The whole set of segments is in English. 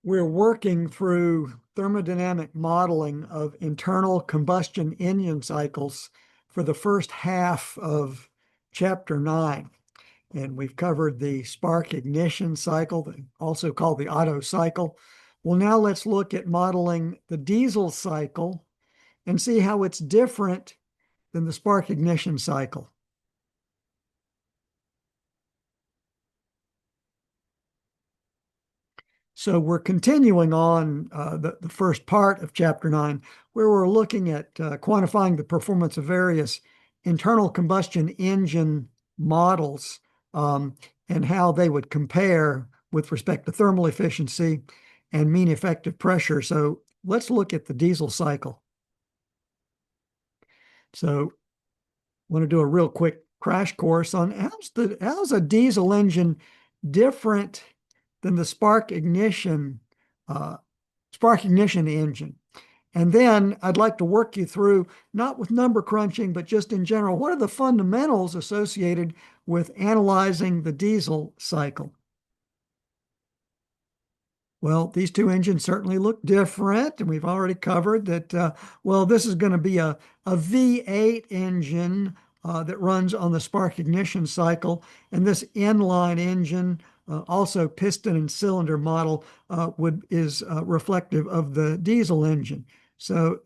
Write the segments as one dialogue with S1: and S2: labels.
S1: We're working through thermodynamic modeling of internal combustion engine cycles for the first half of Chapter 9. And we've covered the spark ignition cycle, also called the Otto cycle. Well, now let's look at modeling the diesel cycle and see how it's different than the spark ignition cycle. So we're continuing on the first part of Chapter 9, where we're looking at quantifying the performance of various internal combustion engine models and how they would compare with respect to thermal efficiency and mean effective pressure. So let's look at the diesel cycle. So I want to do a real quick crash course on how's a diesel engine different than the spark ignition engine. And then I'd like to work you through, not with number crunching, but just in general, what are the fundamentals associated with analyzing the diesel cycle? Well, these two engines certainly look different, and we've already covered that, well, this is going to be a V8 engine that runs on the spark ignition cycle, and this inline engine, also piston and cylinder model, is reflective of the diesel engine. So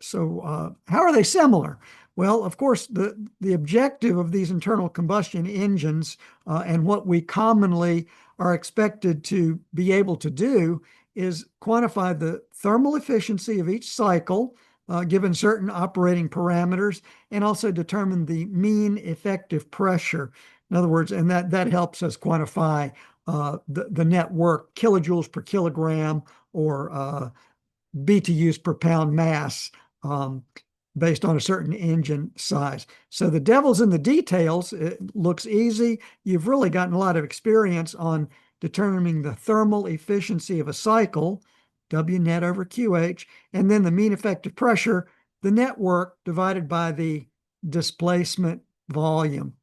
S1: how are they similar? Well, of course, the objective of these internal combustion engines and what we commonly are expected to be able to do is quantify the thermal efficiency of each cycle given certain operating parameters, and also determine the mean effective pressure. In other words, and that helps us quantify the net work, kilojoules per kilogram, or BTUs per pound mass, based on a certain engine size. So the devil's in the details. It looks easy. You've really gotten a lot of experience on determining the thermal efficiency of a cycle, W net over QH, and then the mean effective pressure, the net work divided by the displacement volume.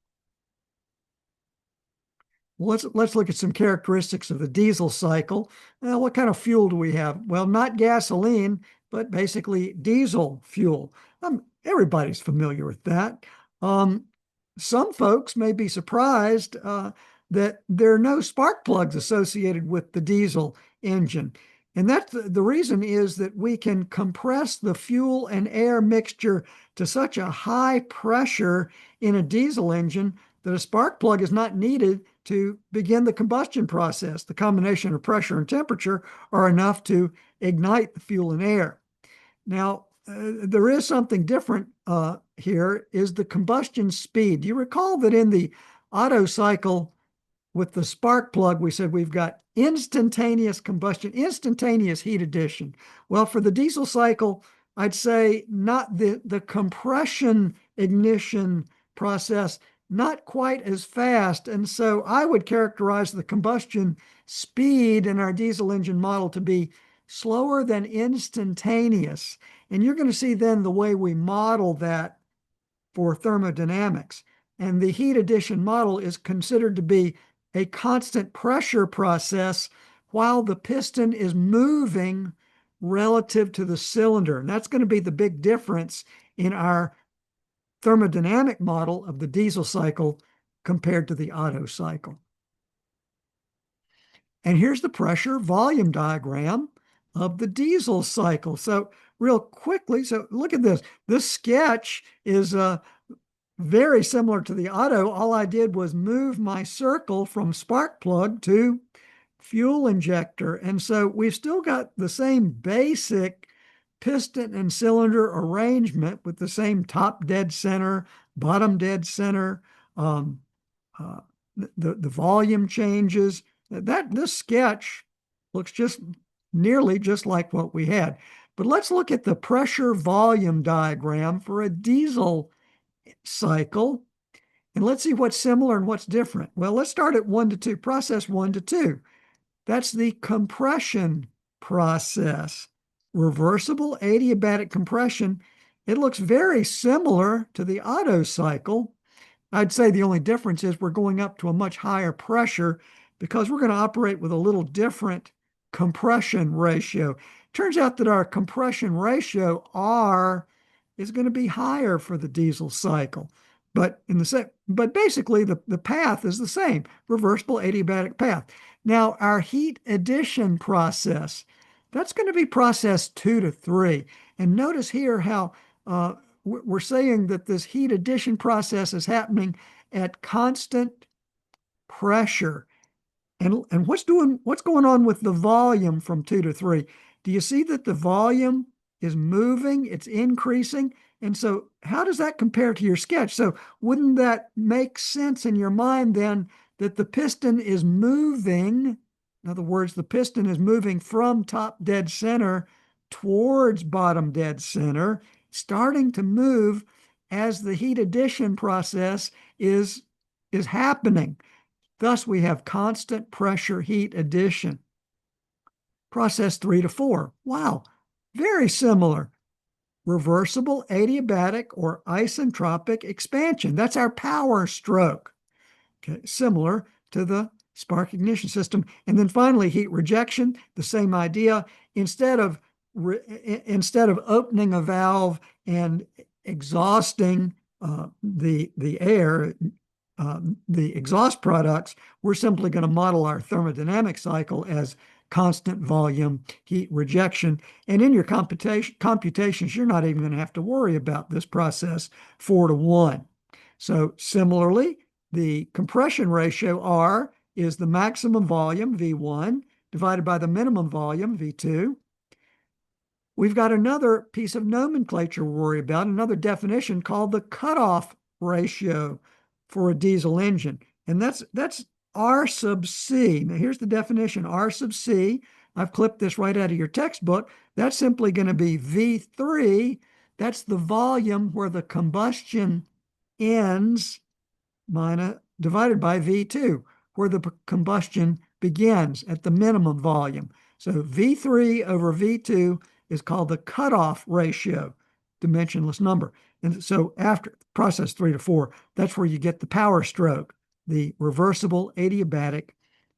S1: Let's look at some characteristics of the diesel cycle. What kind of fuel do we have? Well, not gasoline, but basically diesel fuel. Everybody's familiar with that. Some folks may be surprised that there are no spark plugs associated with the diesel engine. And that's the reason is that we can compress the fuel and air mixture to such a high pressure in a diesel engine that a spark plug is not needed to begin the combustion process. The combination of pressure and temperature are enough to ignite the fuel and air. Now, there is something different here, is the combustion speed. Do you recall that in the Otto cycle with the spark plug, we said we've got instantaneous combustion, instantaneous heat addition? Well, for the diesel cycle, I'd say not the compression ignition process, not quite as fast. And so I would characterize the combustion speed in our diesel engine model to be slower than instantaneous. And you're going to see then the way we model that for thermodynamics. And the heat addition model is considered to be a constant pressure process while the piston is moving relative to the cylinder. And that's going to be the big difference in our thermodynamic model of the diesel cycle compared to the Otto cycle. And here's the pressure volume diagram of the diesel cycle. So real quickly, so look at this. This sketch is very similar to the Otto. All I did was move my circle from spark plug to fuel injector. And so we've still got the same basic piston and cylinder arrangement with the same top dead center, bottom dead center, the volume changes. This sketch looks just nearly just like what we had. But let's look at the pressure volume diagram for a diesel cycle, and let's see what's similar and what's different. Well, let's start at 1 to 2, process 1 to 2. That's the compression process. Reversible adiabatic compression. It looks very similar to the Otto cycle. I'd say the only difference is we're going up to a much higher pressure because we're going to operate with a little different compression ratio. Turns out that our compression ratio, R, is going to be higher for the diesel cycle. But basically the path is the same, reversible adiabatic path. Now our heat addition process, that's going to be process 2 to 3. And notice here how we're saying that this heat addition process is happening at constant pressure. And what's going on with the volume from 2 to 3? Do you see that the volume is moving? It's increasing. And so how does that compare to your sketch? So wouldn't that make sense in your mind then that the piston is moving? In other words, the piston is moving from top dead center towards bottom dead center, starting to move as the heat addition process is happening. Thus, we have constant pressure heat addition. Process 3 to 4. Wow, very similar. Reversible adiabatic or isentropic expansion. That's our power stroke. Okay, similar to the spark ignition system. And then finally, heat rejection, the same idea. Instead of opening a valve and exhausting the air, the exhaust products, we're simply going to model our thermodynamic cycle as constant volume heat rejection. And in your computations, you're not even going to have to worry about this process 4 to 1. So similarly, the compression ratio, R, is the maximum volume, V1, divided by the minimum volume, V2. We've got another piece of nomenclature to worry about, another definition called the cutoff ratio for a diesel engine. And that's R sub C. Now here's the definition, R sub C. I've clipped this right out of your textbook. That's simply going to be V3. That's the volume where the combustion ends divided by V2, where the combustion begins at the minimum volume. So V3 over V2 is called the cutoff ratio, dimensionless number. And so after process 3 to 4, that's where you get the power stroke, the reversible adiabatic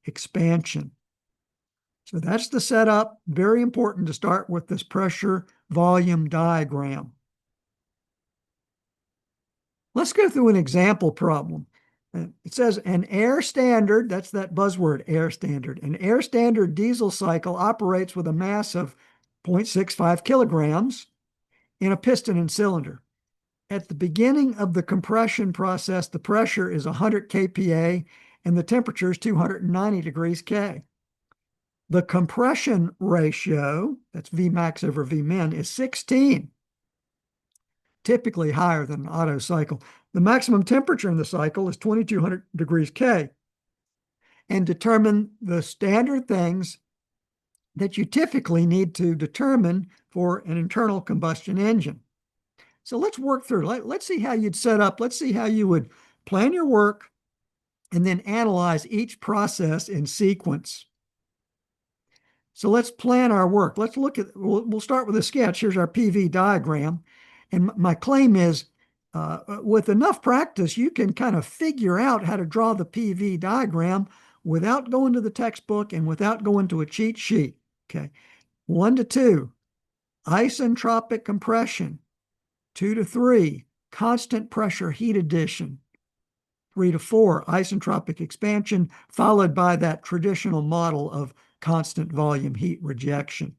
S1: expansion. So that's the setup. Very important to start with this pressure volume diagram. Let's go through an example problem. It says an air standard, that's that buzzword, air standard. An air standard diesel cycle operates with a mass of 0.65 kilograms in a piston and cylinder. At the beginning of the compression process, the pressure is 100 kPa and the temperature is 290 degrees K. The compression ratio, that's Vmax over Vmin, is 16, typically higher than an Otto cycle. The maximum temperature in the cycle is 2200 degrees K. And determine the standard things that you typically need to determine for an internal combustion engine. So let's work through. Let's see how you'd set up. Let's see how you would plan your work and then analyze each process in sequence. So let's plan our work. Let's look at, we'll start with a sketch. Here's our PV diagram. And my claim is with enough practice, you can kind of figure out how to draw the PV diagram without going to the textbook and without going to a cheat sheet. Okay. 1 to 2, isentropic compression. 2 to 3, constant pressure heat addition. 3 to 4, isentropic expansion, followed by that traditional model of constant volume heat rejection.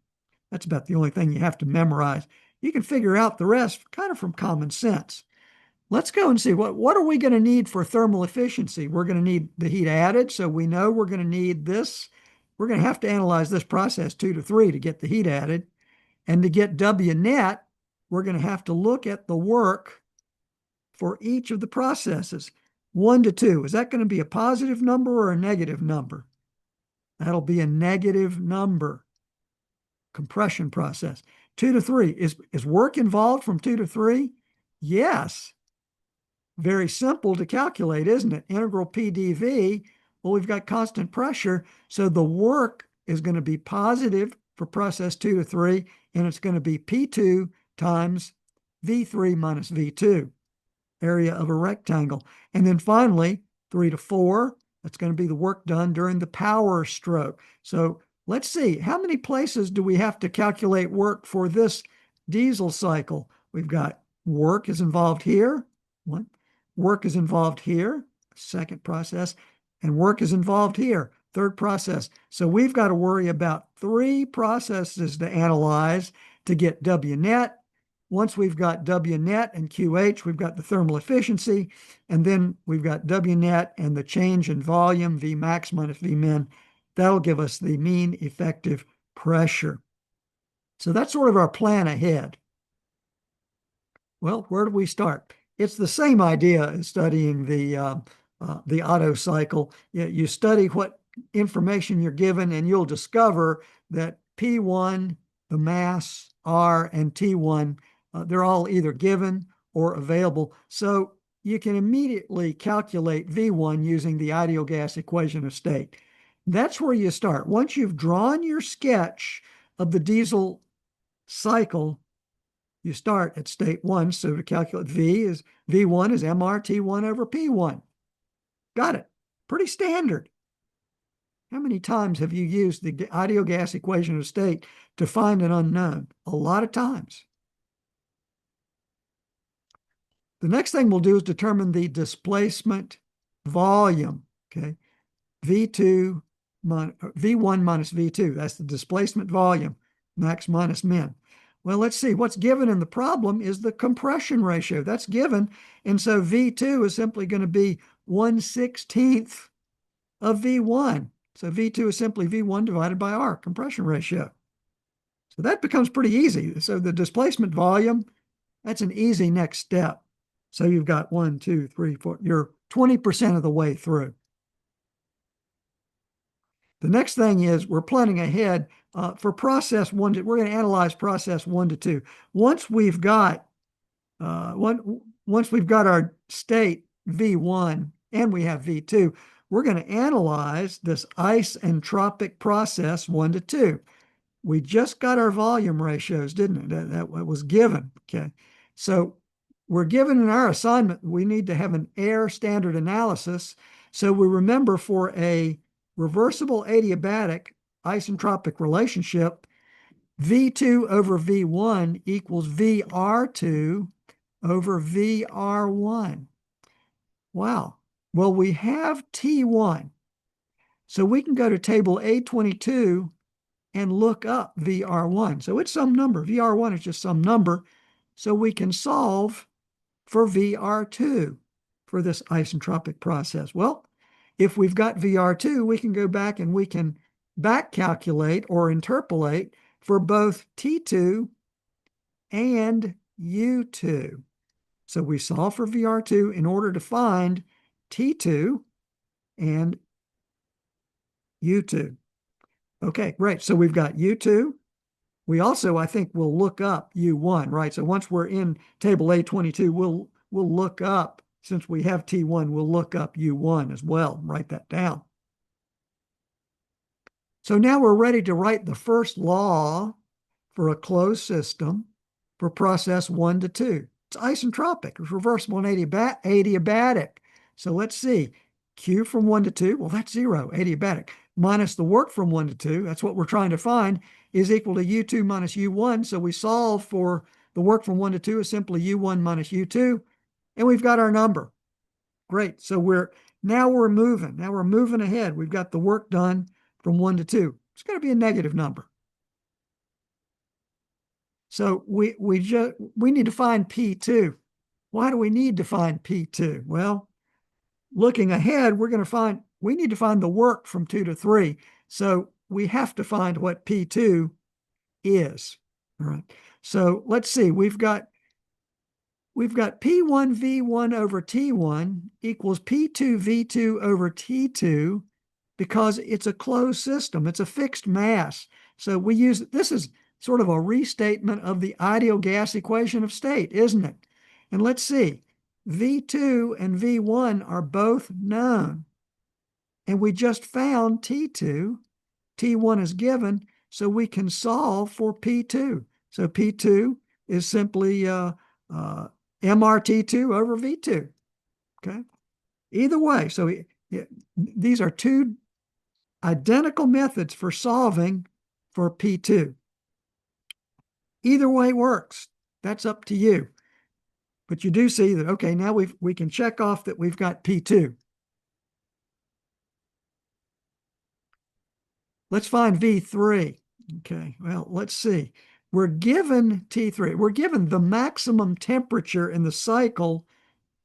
S1: That's about the only thing you have to memorize. You can figure out the rest kind of from common sense. Let's go and see what are we going to need for thermal efficiency. We're going to need the heat added, so we know we're going to need this. We're going to have to analyze this process 2 to 3 to get the heat added. And to get W net, we're going to have to look at the work for each of the processes. 1 to 2, is that going to be a positive number or a negative number? That'll be a negative number. Compression process. 2 to 3, is work involved from 2 to 3? Yes. Very simple to calculate, isn't it? Integral PDV, well, we've got constant pressure, so the work is going to be positive for process 2 to 3, and it's going to be P2 times V3 minus V2, area of a rectangle. And then finally, 3 to 4, that's going to be the work done during the power stroke. So Let's see, how many places do we have to calculate work for this diesel cycle? We've got work is involved here, one. Work is involved here, second process, and work is involved here, third process. So we've got to worry about three processes to analyze to get W net. Once we've got W net and QH, we've got the thermal efficiency, and then we've got W net and the change in volume, V max minus V min. That'll give us the mean effective pressure. So that's sort of our plan ahead. Well, where do we start? It's the same idea as studying the Otto cycle. You study what information you're given, and you'll discover that P1, the mass, R, and T1, they're all either given or available. So you can immediately calculate V1 using the ideal gas equation of state. That's where you start. Once you've drawn your sketch of the diesel cycle, you start at state one. So to calculate V1 is MRT1 over P1. Got it. Pretty standard. How many times have you used the ideal gas equation of state to find an unknown? A lot of times. The next thing we'll do is determine the displacement volume. Okay. V1 minus V2. That's the displacement volume, max minus min. Well, let's see. What's given in the problem is the compression ratio. That's given. And so V2 is simply going to be 1/16 of V1. So V2 is simply V1 divided by R, compression ratio. So that becomes pretty easy. So the displacement volume, that's an easy next step. So you've got 1, 2, 3, 4. You're 20% of the way through. The next thing is we're planning ahead for process 1 to, we're going to analyze process 1 to 2. Once we've got our state V1 and we have V2, we're going to analyze this isentropic process 1 to 2. We just got our volume ratios, didn't it? That was given. Okay. So we're given in our assignment, we need to have an air standard analysis. So we remember for a reversible adiabatic isentropic relationship, V2 over V1 equals VR2 over VR1. Wow. Well, we have T1. So we can go to table A22 and look up VR1. So it's some number. VR1 is just some number. So we can solve for VR2 for this isentropic process. Well, if we've got VR2, we can go back and we can back calculate or interpolate for both T2 and U2. So we solve for VR2 in order to find T2 and U2. Okay, great. So we've got U2. We also, I think, will look up U1, right? So once we're in table A22, we'll look up, since we have T1, we'll look up U1 as well, write that down. So now we're ready to write the first law for a closed system for process 1 to 2. It's isentropic, it's reversible and adiabatic. So let's see, Q from 1 to 2, well, that's 0, adiabatic, minus the work from 1 to 2, that's what we're trying to find, is equal to U2 minus U1. So we solve for the work from 1 to 2 is simply U1 minus U2, and we've got our number. Great. So now we're moving. Now we're moving ahead. We've got the work done from 1 to 2. It's going to be a negative number. So we need to find P2. Why do we need to find P2? Well, looking ahead, we need to find the work from 2 to 3. So we have to find what P2 is. All right. So let's see. We've got P1 V1 over T1 equals P2 V2 over T2 because it's a closed system. It's a fixed mass. So this is sort of a restatement of the ideal gas equation of state, isn't it? And let's see, V2 and V1 are both known. And we just found T2. T1 is given, so we can solve for P2. So P2 is simply MRT2 over V2. Okay. Either way, so these are two identical methods for solving for P2. Either way works. That's up to you. But you do see that, okay, now we can check off that we've got P2. Let's find V3. Okay, well, let's see. We're given T3. We're given the maximum temperature in the cycle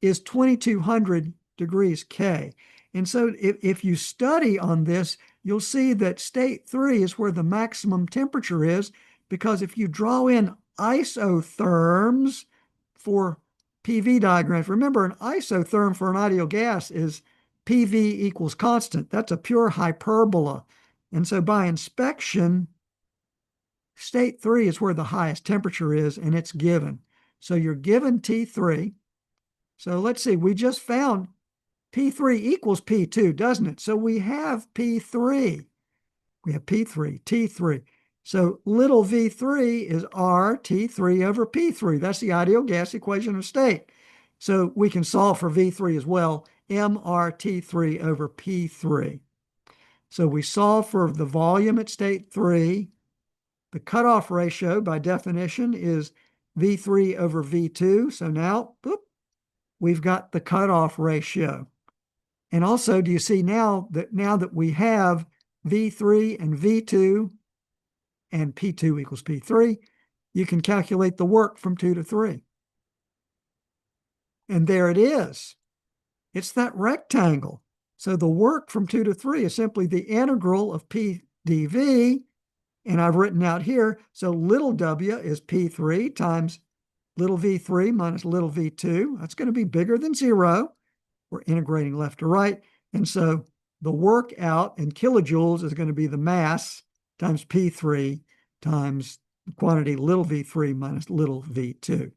S1: is 2200 degrees K. And so if you study on this, you'll see that state 3 is where the maximum temperature is, because if you draw in isotherms for PV diagrams, remember an isotherm for an ideal gas is PV equals constant. That's a pure hyperbola. And so by inspection, state 3 is where the highest temperature is, and it's given. So you're given T3. So let's see, we just found P3 equals P2, doesn't it? So we have P3. We have P3, T3. So little v3 is R T3 over P3. That's the ideal gas equation of state. So we can solve for V3 as well, mRT3 over P3. So we solve for the volume at state 3. The cutoff ratio, by definition, is V3 over V2. So now, boop, we've got the cutoff ratio. And also, do you see now that we have V3 and V2 and P2 equals P3, you can calculate the work from 2 to 3. And there it is. It's that rectangle. So the work from 2 to 3 is simply the integral of P dV, and I've written out here, so little w is P3 times little v3 minus little v2. That's going to be bigger than 0. We're integrating left to right. And so the work out in kilojoules is going to be the mass times P3 times the quantity little v3 minus little v2.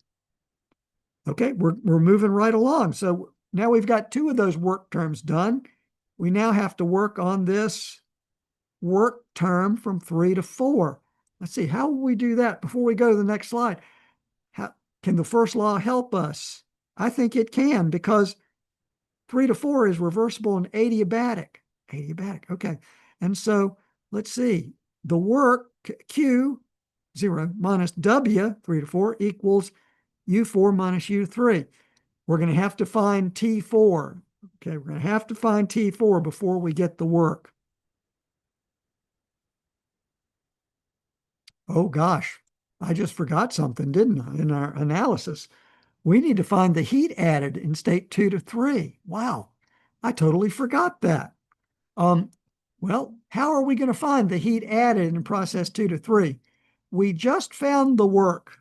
S1: Okay, we're moving right along. So now we've got 2 of those work terms done. We now have to work on this work term from 3 to 4. Let's see, how will we do that before we go to the next slide? How can the first law help us? I think it can, because 3 to 4 is reversible and adiabatic. Adiabatic, okay. And so let's see, the work Q, 0, minus W, 3 to 4, equals U4 minus U3. We're going to have to find T4. Okay, we're going to have to find T4 before we get the work. Oh gosh, I just forgot something, didn't I, in our analysis? We need to find the heat added in state 2 to 3. Wow, I totally forgot that. Well, how are we going to find the heat added in process 2 to 3? We just found the work.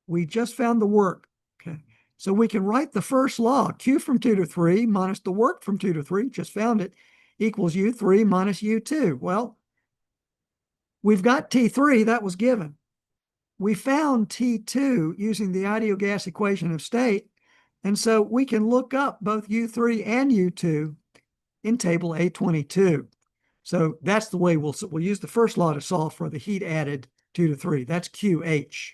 S1: We just found the work. Okay, so we can write the first law, Q from 2 to 3 minus the work from 2 to 3, just found it, equals U3 minus U2. Well, we've got T3, that was given. We found T2 using the ideal gas equation of state, and so we can look up both U3 and U2 in table A22. So that's the way we'll use the first law to solve for the heat added 2 to 3. That's QH.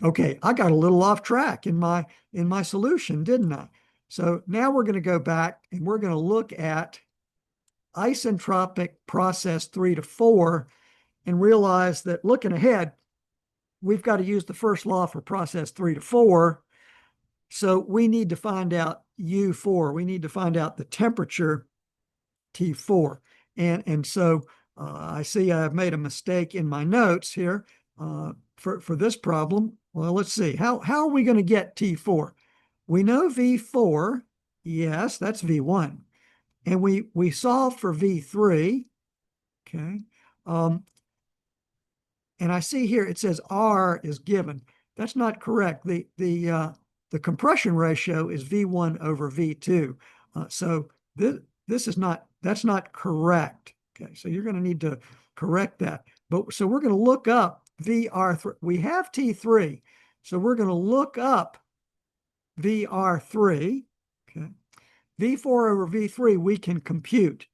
S1: Okay, I got a little off track in my solution, didn't I? So now we're going to go back and we're going to look at isentropic process 3 to 4 and realize that looking ahead, we've got to use the first law for process 3 to 4. So we need to find out U4. We need to find out the temperature T4. And so I see I've made a mistake in my notes here for this problem. Well, let's see. How are we going to get T4? We know V4. Yes, that's V1. And we solve for V3. Okay. And I see here it says R is given. That's not correct. The compression ratio is V1 over V2. So this is not, that's not correct. Okay, so you're going to need to correct that. But so we're going to look up VR3. We have T3, so we're going to look up VR3. Okay, V4 over V3 we can compute.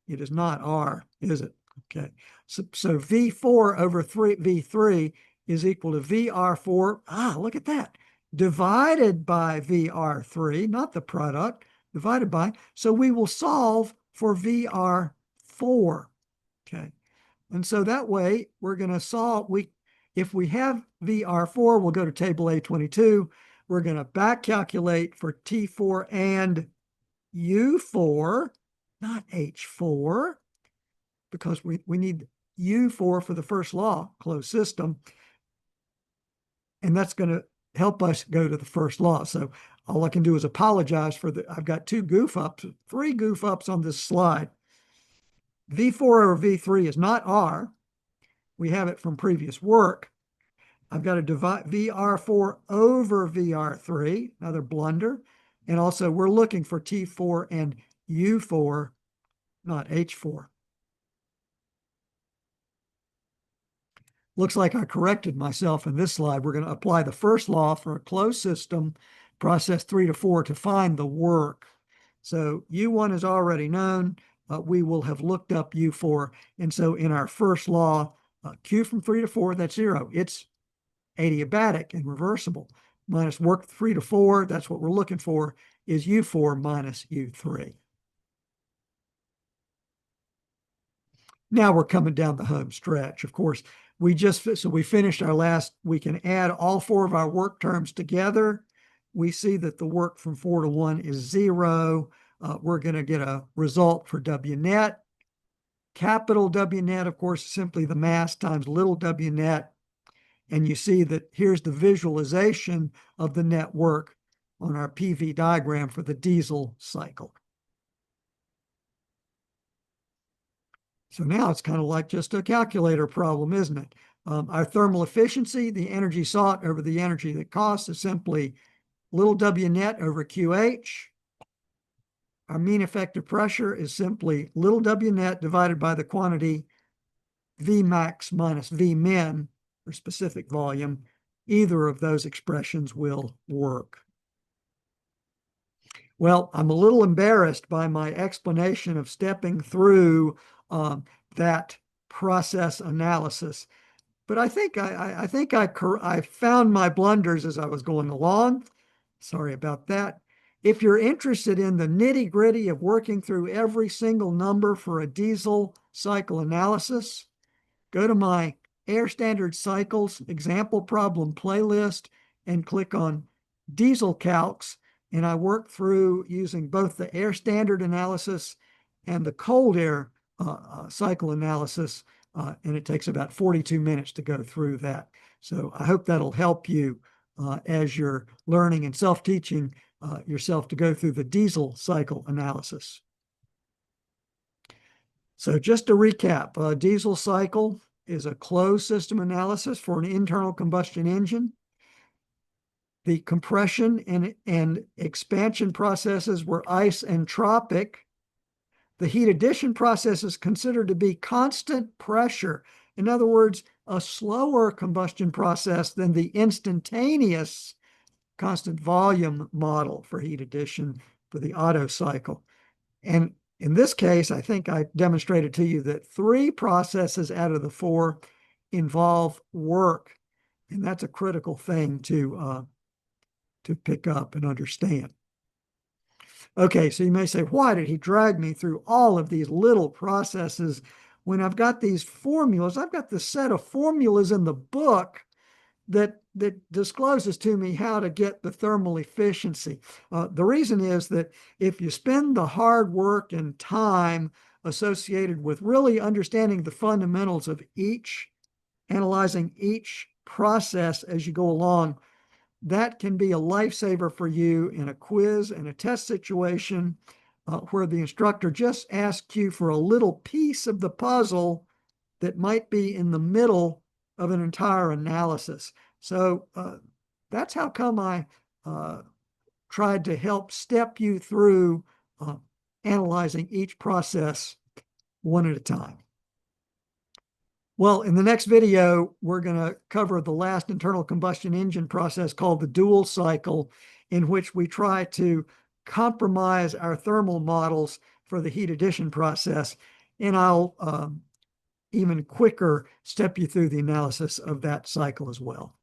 S1: It is not R, is it? Okay, so V4 over V3 is equal to VR4. Ah, look at that. Divided by VR3, not the product, divided by. So we will solve for VR4. Okay. And so that way we're going to solve, if we have VR4, we'll go to table A22. We're going to back calculate for T4 and U4, not H4, because we need U4 for the first law, closed system. And that's going to help us go to the first law. So all I can do is apologize for I've got three goof ups on this slide. V4 over V3 is not R. We have it from previous work. I've got to divide VR4 over VR3, another blunder. And also we're looking for T4 and U4, not H4. Looks like I corrected myself in this slide. We're going to apply the first law for a closed system, process 3 to 4 to find the work. So U1 is already known. We will have looked up U4. And so in our first law, Q from 3 to 4, that's 0. It's adiabatic and reversible. Minus work 3 to 4, that's what we're looking for, is U4 minus U3. Now we're coming down the home stretch. Of course, we finished our last, we can add all 4 of our work terms together. We see that the work from 4 to 1 is 0. We're going to get a result for W net. Capital W net, of course, is simply the mass times little w net. And you see that here's the visualization of the net work on our PV diagram for the diesel cycle. So now it's kind of like just a calculator problem, isn't it? Our thermal efficiency, the energy sought over the energy that costs, is simply little w net over QH. Our mean effective pressure is simply little w net divided by the quantity V max minus V min for specific volume. Either of those expressions will work. Well, I'm a little embarrassed by my explanation of stepping through that process analysis, but I think I found my blunders as I was going along. Sorry about that. If you're interested in the nitty-gritty of working through every single number for a diesel cycle analysis, go to my Air Standard Cycles example problem playlist and click on Diesel Calcs, and I work through using both the air standard analysis and the cold air cycle analysis, and it takes about 42 minutes to go through that. So I hope that'll help you as you're learning and self-teaching yourself to go through the diesel cycle analysis. So just to recap, a diesel cycle is a closed system analysis for an internal combustion engine. The compression and expansion processes were isentropic. The heat addition process is considered to be constant pressure. In other words, a slower combustion process than the instantaneous constant volume model for heat addition for the Otto cycle. And in this case, I think I demonstrated to you that 3 processes out of the 4 involve work. And that's a critical thing to pick up and understand. Okay, so you may say, why did he drag me through all of these little processes when I've got these formulas? I've got the set of formulas in the book that discloses to me how to get the thermal efficiency. The reason is that if you spend the hard work and time associated with really understanding the fundamentals of analyzing each process as you go along, that can be a lifesaver for you in a quiz and a test situation where the instructor just asks you for a little piece of the puzzle that might be in the middle of an entire analysis. So that's how come I tried to help step you through analyzing each process one at a time. Well, in the next video, we're going to cover the last internal combustion engine process called the dual cycle, in which we try to compromise our thermal models for the heat addition process. And I'll even quicker step you through the analysis of that cycle as well.